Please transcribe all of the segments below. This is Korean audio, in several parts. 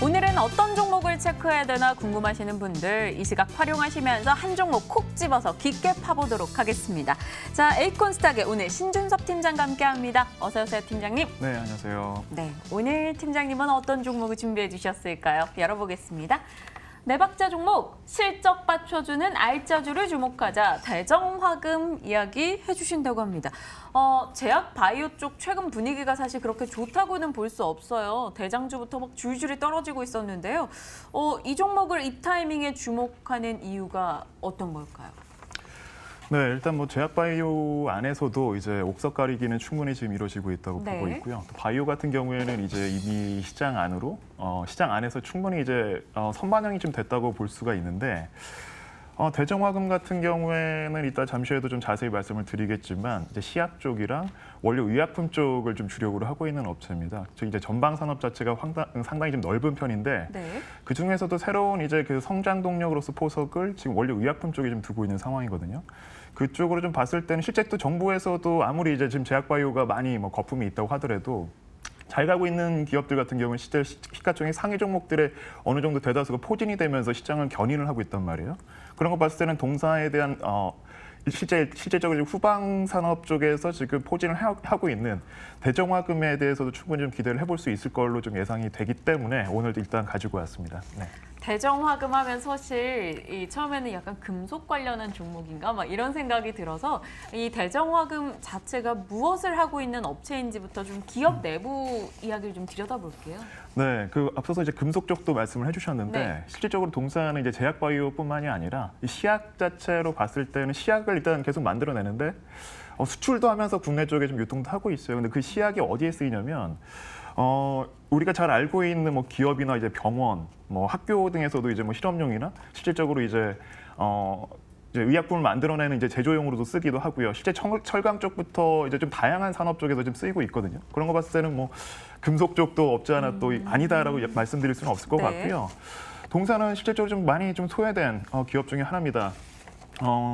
오늘은 어떤 종목을 체크해야 되나 궁금하시는 분들 이 시각 활용하시면서 한 종목 콕 집어서 깊게 파보도록 하겠습니다. 자, 에이콘스탁의 오늘 신준섭 팀장과 함께합니다. 어서 오세요, 팀장님. 네, 안녕하세요. 네, 오늘 팀장님은 어떤 종목을 준비해 주셨을까요? 열어보겠습니다. 네 박자 종목, 실적 받쳐주는 알짜주를 주목하자 대정화금 이야기 해주신다고 합니다. 제약 바이오 쪽 최근 분위기가 사실 그렇게 좋다고는 볼 수 없어요. 대장주부터 막 줄줄이 떨어지고 있었는데요. 이 종목을 이 타이밍에 주목하는 이유가 어떤 걸까요? 네, 일단 뭐 제약바이오 안에서도 이제 옥석 가리기는 충분히 지금 이루어지고 있다고 네. 보고 있고요. 또 바이오 같은 경우에는 이제 이미 시장 안으로 시장 안에서 충분히 이제 선반영이 좀 됐다고 볼 수가 있는데 대정화금 같은 경우에는 이따 잠시 후에도 좀 자세히 말씀을 드리겠지만 이제 시약 쪽이랑 원료 의약품 쪽을 좀 주력으로 하고 있는 업체입니다. 즉 이제 전방 산업 자체가 상당히 좀 넓은 편인데 네. 그 중에서도 새로운 이제 그 성장 동력으로서 포석을 지금 원료 의약품 쪽에 좀 두고 있는 상황이거든요. 그쪽으로 좀 봤을 때는 실제 또 정부에서도 아무리 이제 지금 제약바이오가 많이 뭐 거품이 있다고 하더라도 잘 가고 있는 기업들 같은 경우는 실제 시가총액 상위 종목들의 어느 정도 대다수가 포진이 되면서 시장을 견인을 하고 있단 말이에요. 그런 거 봤을 때는 동사에 대한 실제적으로 후방 산업 쪽에서 지금 포진을 하고 있는 대정화금에 대해서도 충분히 좀 기대를 해볼 수 있을 걸로 좀 예상이 되기 때문에 오늘도 일단 가지고 왔습니다. 네. 대정화금 하면 사실 처음에는 약간 금속 관련한 종목인가 막 이런 생각이 들어서 이 대정화금 자체가 무엇을 하고 있는 업체인지부터 좀 기업 내부 이야기를 좀 들여다볼게요. 네, 그 앞서서 이제 금속 쪽도 말씀을 해주셨는데 네. 실질적으로 동사는 이제 제약바이오뿐만이 아니라 이 시약 자체로 봤을 때는 시약을 일단 계속 만들어내는데 수출도 하면서 국내 쪽에 좀 유통도 하고 있어요. 근데 그 시약이 어디에 쓰이냐면 우리가 잘 알고 있는 뭐 기업이나 이제 병원, 뭐 학교 등에서도 이제 뭐 실험용이나 실질적으로 이제 의약품을 만들어내는 이제 제조용으로도 쓰기도 하고요. 실제 철강 쪽부터 이제 좀 다양한 산업 쪽에서 좀 쓰이고 있거든요. 그런 거 봤을 때는 뭐 금속 쪽도 없지 않아 또 아니다라고 말씀드릴 수는 없을 것 네. 같고요. 동사는 실질적으로 좀 많이 좀 소외된 기업 중에 하나입니다.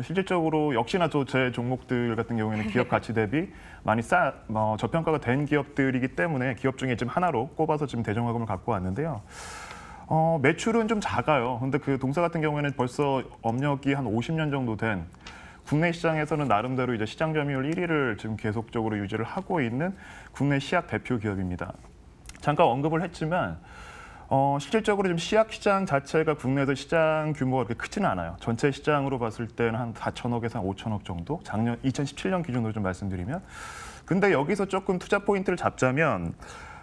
실질적으로 역시나 또 제 종목들 같은 경우에는 기업 가치 대비 많이 저평가가 된 기업들이기 때문에 기업 중에 지금 하나로 꼽아서 지금 대정화금을 갖고 왔는데요. 매출은 좀 작아요. 근데 그 동사 같은 경우에는 벌써 업력이 한 50년 정도 된 국내 시장에서는 나름대로 이제 시장 점유율 1위를 지금 계속적으로 유지를 하고 있는 국내 시약 대표 기업입니다. 잠깐 언급을 했지만 실질적으로 지금 시약 시장 자체가 국내에서 시장 규모가 그렇게 크지는 않아요. 전체 시장으로 봤을 때는 한 4천억에서 한 5천억 정도. 작년 2017년 기준으로 좀 말씀드리면. 근데 여기서 조금 투자 포인트를 잡자면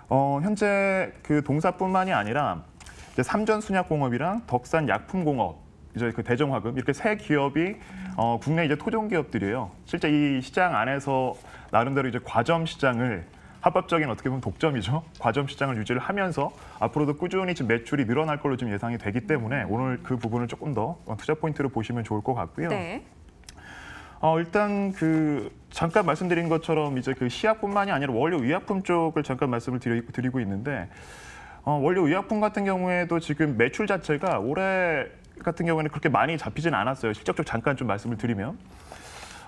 현재 그 동사뿐만이 아니라 이제 삼전순약공업이랑 덕산약품공업, 이제 그 대정화금 이렇게 세 기업이 국내 이제 토종 기업들이에요. 실제 이 시장 안에서 나름대로 이제 과점 시장을 합법적인 어떻게 보면 독점이죠. 과점 시장을 유지를 하면서 앞으로도 꾸준히 지금 매출이 늘어날 걸로 좀 예상이 되기 때문에 오늘 그 부분을 조금 더 투자 포인트로 보시면 좋을 것 같고요. 네. 일단 잠깐 말씀드린 것처럼 이제 그 시약뿐만이 아니라 원료 의약품 쪽을 잠깐 말씀을 드리고 있는데 원료 의약품 같은 경우에도 지금 매출 자체가 올해 같은 경우에는 그렇게 많이 잡히진 않았어요. 실적적 잠깐 좀 말씀을 드리면.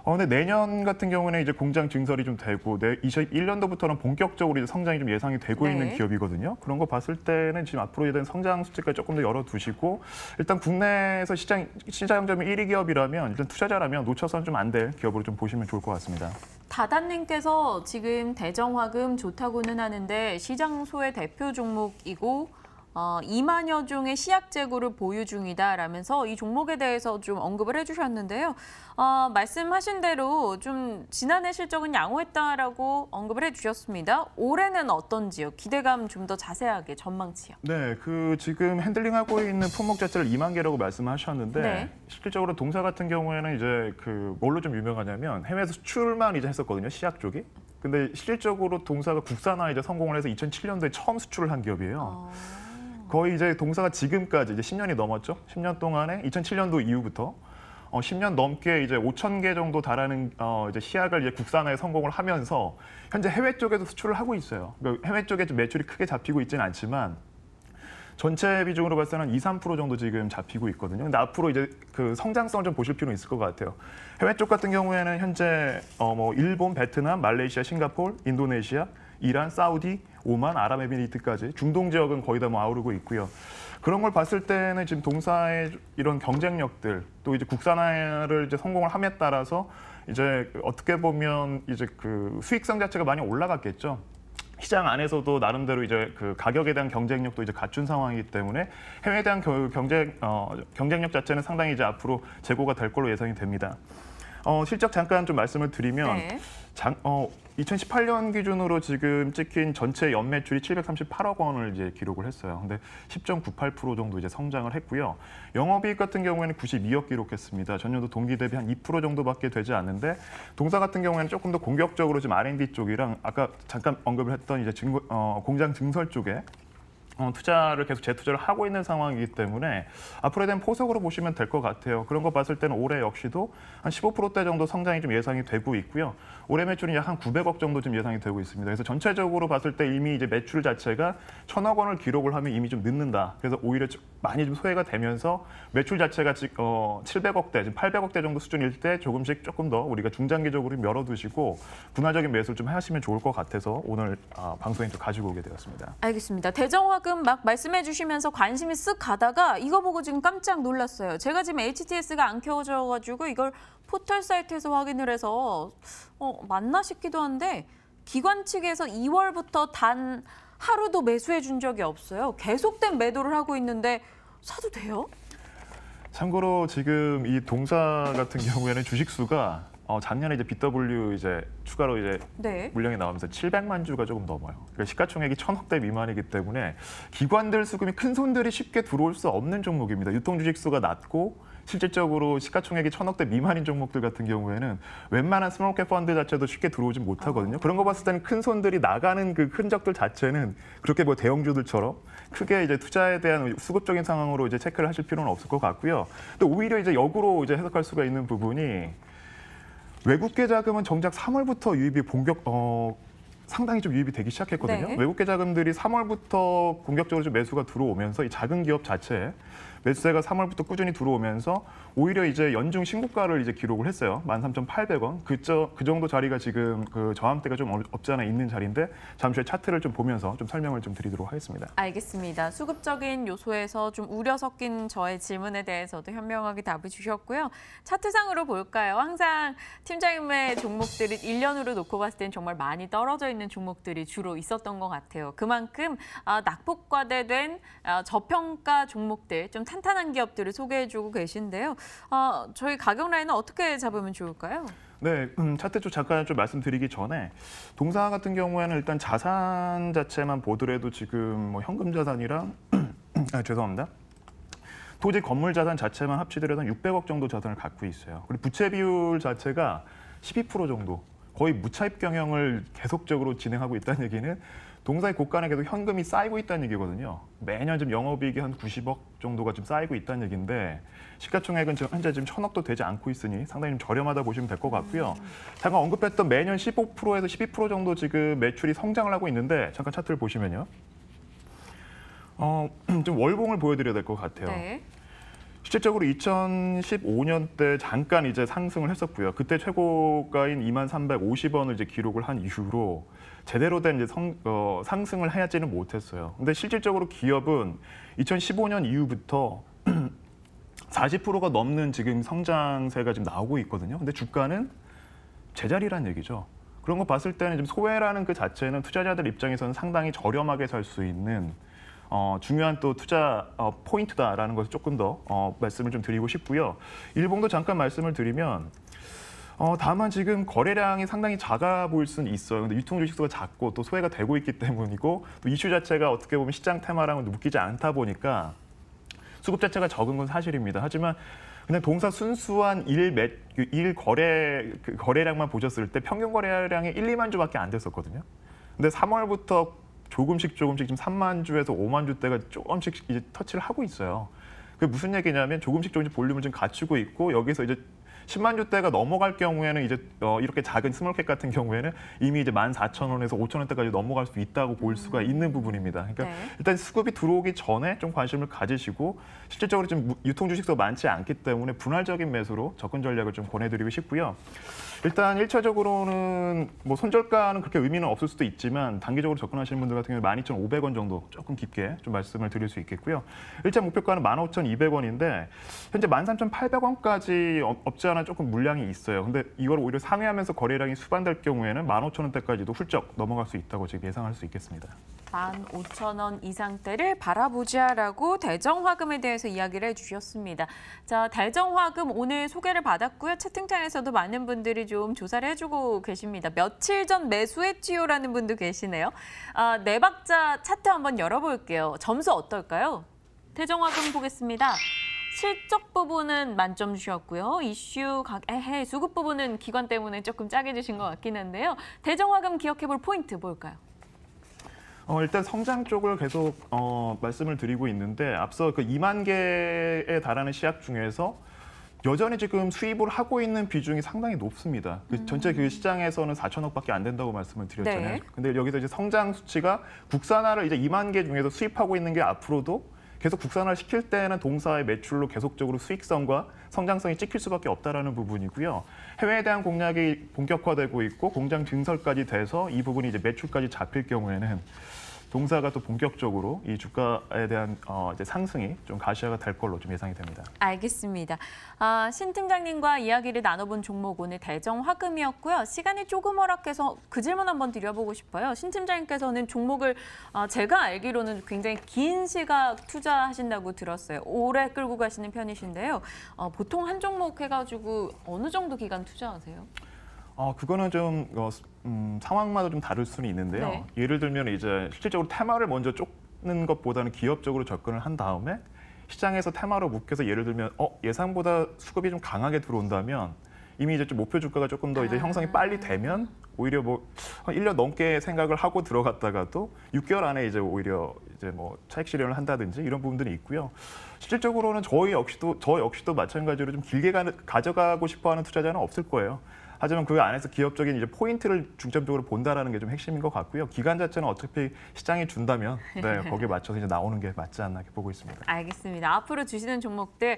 근데 내년 같은 경우는 이제 공장 증설이 좀 되고 21년도부터는 본격적으로 이제 성장이 좀 예상이 되고 네. 있는 기업이거든요. 그런 거 봤을 때는 지금 앞으로에 대한 성장 수치까지 조금 더 열어두시고 일단 국내에서 시장 점유 1위 기업이라면 일단 투자자라면 놓쳐서는 좀 안 될 기업으로 좀 보시면 좋을 것 같습니다. 다단님께서 지금 대정화금 좋다고는 하는데 시장 소외 대표 종목이고 2만여 종의 시약 재고를 보유 중이다라면서 이 종목에 대해서 좀 언급을 해주셨는데요. 말씀하신 대로 좀 지난해 실적은 양호했다라고 언급을 해주셨습니다. 올해는 어떤지요? 기대감 좀 더 자세하게 전망치요. 네, 지금 핸들링하고 있는 품목 자체를 2만 개라고 말씀하셨는데 네. 실질적으로 동사 같은 경우에는 이제 뭘로 좀 유명하냐면 해외에서 수출만 이제 했었거든요, 시약 쪽이. 근데 실질적으로 동사가 국산화 이제 성공을 해서 2007년도에 처음 수출을 한 기업이에요. 거의 이제 동사가 지금까지 이제 10년이 넘었죠. 10년 동안에 2007년도 이후부터 10년 넘게 이제 5천 개 정도 달하는 이제 시약을 이제 국산화에 성공을 하면서 현재 해외 쪽에도 수출을 하고 있어요. 그러니까 해외 쪽에 좀 매출이 크게 잡히고 있지는 않지만 전체 비중으로 봤을 때는 2, 3% 정도 지금 잡히고 있거든요. 근데 앞으로 이제 그 성장성을 좀 보실 필요는 있을 것 같아요. 해외 쪽 같은 경우에는 현재 뭐 일본, 베트남, 말레이시아, 싱가포르, 인도네시아, 이란, 사우디, 오만, 아랍에미리트까지 중동 지역은 거의 다 뭐 아우르고 있고요. 그런 걸 봤을 때는 지금 동사의 이런 경쟁력들 또 이제 국산화를 이제 성공을 함에 따라서 이제 어떻게 보면 이제 그 수익성 자체가 많이 올라갔겠죠. 시장 안에서도 나름대로 이제 그 가격에 대한 경쟁력도 이제 갖춘 상황이기 때문에 해외에 대한 경쟁력 자체는 상당히 이제 앞으로 제고가 될 걸로 예상이 됩니다. 실적 잠깐 좀 말씀을 드리면 네. 2018년 기준으로 지금 찍힌 전체 연매출이 738억 원을 이제 기록을 했어요. 근데 10.98% 정도 이제 성장을 했고요. 영업이익 같은 경우에는 92억 기록했습니다. 전년도 동기 대비 한 2% 정도밖에 되지 않는데 동사 같은 경우에는 조금 더 공격적으로 지금 R&D 쪽이랑 아까 잠깐 언급을 했던 이제 공장 증설 쪽에 투자를 계속 재투자를 하고 있는 상황이기 때문에 앞으로에 대한 포석으로 보시면 될 것 같아요. 그런 거 봤을 때는 올해 역시도 한 15%대 정도 성장이 좀 예상이 되고 있고요. 올해 매출이 약 한 900억 정도 좀 예상이 되고 있습니다. 그래서 전체적으로 봤을 때 이미 이제 매출 자체가 1,000억 원을 기록을 하면 이미 좀 늦는다. 그래서 오히려 많이 좀 소외가 되면서 매출 자체가 700억대, 지금 800억대 정도 수준일 때 조금씩 조금 더 우리가 중장기적으로 열어두시고 분할적인 매수를 좀 하시면 좋을 것 같아서 오늘 방송에 좀 가지고 오게 되었습니다. 알겠습니다. 대정화금 막 말씀해 주시면서 관심이 쓱 가다가 이거 보고 지금 깜짝 놀랐어요. 제가 지금 HTS가 안 켜져가지고 이걸 포털 사이트에서 확인을 해서 맞나 싶기도 한데 기관 측에서 2월부터 단 하루도 매수해 준 적이 없어요. 계속된 매도를 하고 있는데 사도 돼요? 참고로 지금 이 동사 같은 경우에는 주식 수가 작년에 이제 BW 이제 추가로 이제 네. 물량이 나오면서 700만 주가 조금 넘어요. 그러니까 시가총액이 1,000억대 미만이기 때문에 기관들 수금이 큰 손들이 쉽게 들어올 수 없는 종목입니다. 유통 주식 수가 낮고 실질적으로 시가총액이 1,000억대 미만인 종목들 같은 경우에는 웬만한 스몰캡 펀드 자체도 쉽게 들어오지 못하거든요. 그런 거 봤을 때는 큰 손들이 나가는 그 흔적들 자체는 그렇게 뭐 대형주들처럼 크게 이제 투자에 대한 수급적인 상황으로 이제 체크를 하실 필요는 없을 것 같고요. 또 오히려 이제 역으로 이제 해석할 수가 있는 부분이 외국계 자금은 정작 3월부터 유입이 상당히 좀 유입이 되기 시작했거든요. 네. 외국계 자금들이 3월부터 공격적으로 좀 매수가 들어오면서 이 작은 기업 자체에 매수세가 3월부터 꾸준히 들어오면서 오히려 이제 연중 신고가를 이제 기록을 했어요. 13,800원. 그 정도 자리가 지금 그 저항대가 좀 없지 않아 있는 자리인데 잠시 후에 차트를 좀 보면서 좀 설명을 좀 드리도록 하겠습니다. 알겠습니다. 수급적인 요소에서 좀 우려 섞인 저의 질문에 대해서도 현명하게 답을 주셨고요. 차트상으로 볼까요? 항상 팀장님의 종목들이 1년으로 놓고 봤을 땐 정말 많이 떨어져 있는 종목들이 주로 있었던 것 같아요. 그만큼 낙폭과대된 저평가 종목들, 좀 탄탄한 기업들을 소개해주고 계신데요. 저희 가격 라인은 어떻게 잡으면 좋을까요? 네, 차트 쪽 잠깐 좀 말씀드리기 전에 동사 같은 경우에는 일단 자산 자체만 보더라도 지금 뭐 현금 자산이랑 죄송합니다. 토지 건물 자산 자체만 합치더라도 한 600억 정도 자산을 갖고 있어요. 그리고 부채 비율 자체가 12% 정도, 거의 무차입 경영을 계속적으로 진행하고 있다는 얘기는 동사의 곳간에 계속 현금이 쌓이고 있다는 얘기거든요. 매년 지금 영업이익이 한 90억 정도가 좀 쌓이고 있다는 얘기인데 시가총액은 지금 현재 1,000억도 되지 않고 있으니 상당히 좀 저렴하다 보시면 될 것 같고요. 잠깐 언급했던 매년 15%에서 12% 정도 지금 매출이 성장을 하고 있는데 잠깐 차트를 보시면요. 좀 월봉을 보여드려야 될 것 같아요. 네. 실질적으로 2015년 때 잠깐 이제 상승을 했었고요. 그때 최고가인 2350원을 이제 기록을 한 이후로 제대로 된 이제 상승을 해야지는 못했어요. 근데 실질적으로 기업은 2015년 이후부터 40%가 넘는 지금 성장세가 지금 나오고 있거든요. 근데 주가는 제자리란 얘기죠. 그런 거 봤을 때는 지금 소외라는 그 자체는 투자자들 입장에서는 상당히 저렴하게 살 수 있는 중요한 또 투자 포인트다라는 것을 조금 더 말씀을 좀 드리고 싶고요. 일봉도 잠깐 말씀을 드리면 다만 지금 거래량이 상당히 작아 보일 수는 있어요. 근데 유통 주식수가 작고 또 소외가 되고 있기 때문이고 또 이슈 자체가 어떻게 보면 시장 테마랑은 묶이지 않다 보니까 수급 자체가 적은 건 사실입니다. 하지만 그냥 동사 순수한 일 거래량만 보셨을 때 평균 거래량이 1, 2만 주밖에 안 됐었거든요. 근데 3월부터 조금씩 지금 3만 주에서 5만 주대가 조금씩 이제 터치를 하고 있어요. 그게 무슨 얘기냐면 조금씩 볼륨을 좀 갖추고 있고 여기서 이제 10만 주대가 넘어갈 경우에는 이제 이렇게 작은 스몰캡 같은 경우에는 이미 이제 14,000원에서 5,000원대까지 넘어갈 수 있다고 볼 수가 있는 부분입니다. 그러니까 네. 일단 수급이 들어오기 전에 좀 관심을 가지시고 실질적으로 좀 유통 주식도 많지 않기 때문에 분할적인 매수로 접근 전략을 좀 권해드리고 싶고요. 일단 1차적으로는 뭐 손절가는 그렇게 의미는 없을 수도 있지만 단기적으로 접근하시는 분들 같은 경우는 12,500원 정도 조금 깊게 좀 말씀을 드릴 수 있겠고요. 1차 목표가는 15,200원인데 현재 13,800원까지 없지 않아 조금 물량이 있어요. 근데 이걸 오히려 상회하면서 거래량이 수반될 경우에는 15,000원대까지도 훌쩍 넘어갈 수 있다고 지금 예상할 수 있겠습니다. 15,000원 이상대를 바라보자라고 대정화금에 대해서 이야기를 해주셨습니다. 자, 대정화금 오늘 소개를 받았고요. 채팅창에서도 많은 분들이 좀 조사를 해주고 계십니다. 며칠 전 매수했지요라는 분도 계시네요. 네 박자 차트 한번 열어볼게요. 점수 어떨까요? 대정화금 보겠습니다. 실적 부분은 만점 주셨고요. 이슈, 수급 부분은 기관 때문에 조금 짜게 주신 것 같긴 한데요. 대정화금 기억해볼 포인트 뭘까요? 일단 성장 쪽을 계속 말씀을 드리고 있는데 앞서 그 2만 개에 달하는 시약 중에서 여전히 지금 수입을 하고 있는 비중이 상당히 높습니다. 전체 그 시장에서는 4천억밖에 안 된다고 말씀을 드렸잖아요. 네. 근데 여기서 이제 성장 수치가 국산화를 이제 2만 개 중에서 수입하고 있는 게 앞으로도 계속 국산화를 시킬 때는 동사의 매출로 계속적으로 수익성과 성장성이 찍힐 수밖에 없다라는 부분이고요. 해외에 대한 공략이 본격화되고 있고 공장 증설까지 돼서 이 부분이 이제 매출까지 잡힐 경우에는 동사가 또 본격적으로 이 주가에 대한 이제 상승이 좀 가시화가 될 걸로 좀 예상이 됩니다. 알겠습니다. 신 팀장님과 이야기를 나눠본 종목 오늘 대정화금이었고요. 시간이 조금 허락해서 그 질문 한번 드려보고 싶어요. 신 팀장님께서는 종목을 제가 알기로는 굉장히 긴 시각 투자하신다고 들었어요. 오래 끌고 가시는 편이신데요. 보통 한 종목 해가지고 어느 정도 기간 투자하세요? 그거는 좀 상황마다 좀 다를 수는 있는데요. 네. 예를 들면 이제 실질적으로 테마를 먼저 쫓는 것보다는 기업적으로 접근을 한 다음에 시장에서 테마로 묶여서 예를 들면 예상보다 수급이 좀 강하게 들어온다면 이미 이제 좀 목표 주가가 조금 더 이제 형성이 빨리 되면 오히려 뭐 1년 넘게 생각을 하고 들어갔다가도 6개월 안에 이제 오히려 이제 뭐 차익 실현을 한다든지 이런 부분들이 있고요. 실질적으로는 저 역시도 마찬가지로 좀 길게 가져가고 싶어하는 투자자는 없을 거예요. 하지만 그 안에서 기업적인 이제 포인트를 중점적으로 본다라는 게 좀 핵심인 것 같고요. 기간 자체는 어차피 시장이 준다면 거기에 맞춰서 이제 나오는 게 맞지 않나 이렇게 보고 있습니다. 알겠습니다. 앞으로 주시는 종목들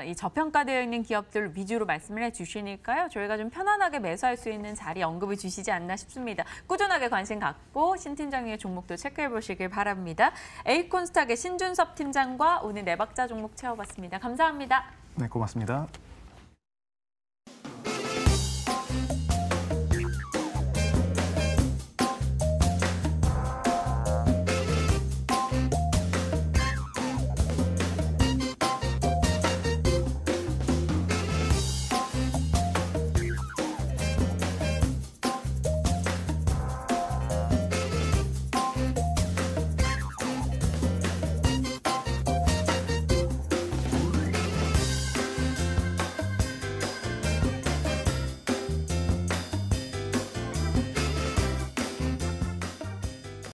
이 저평가되어 있는 기업들 위주로 말씀을 해주시니까요. 저희가 좀 편안하게 매수할 수 있는 자리 언급을 주시지 않나 싶습니다. 꾸준하게 관심 갖고 신 팀장님의 종목도 체크해 보시길 바랍니다. 에이콘스탁의 신준섭 팀장과 오늘 네 박자 종목 채워봤습니다. 감사합니다. 네, 고맙습니다.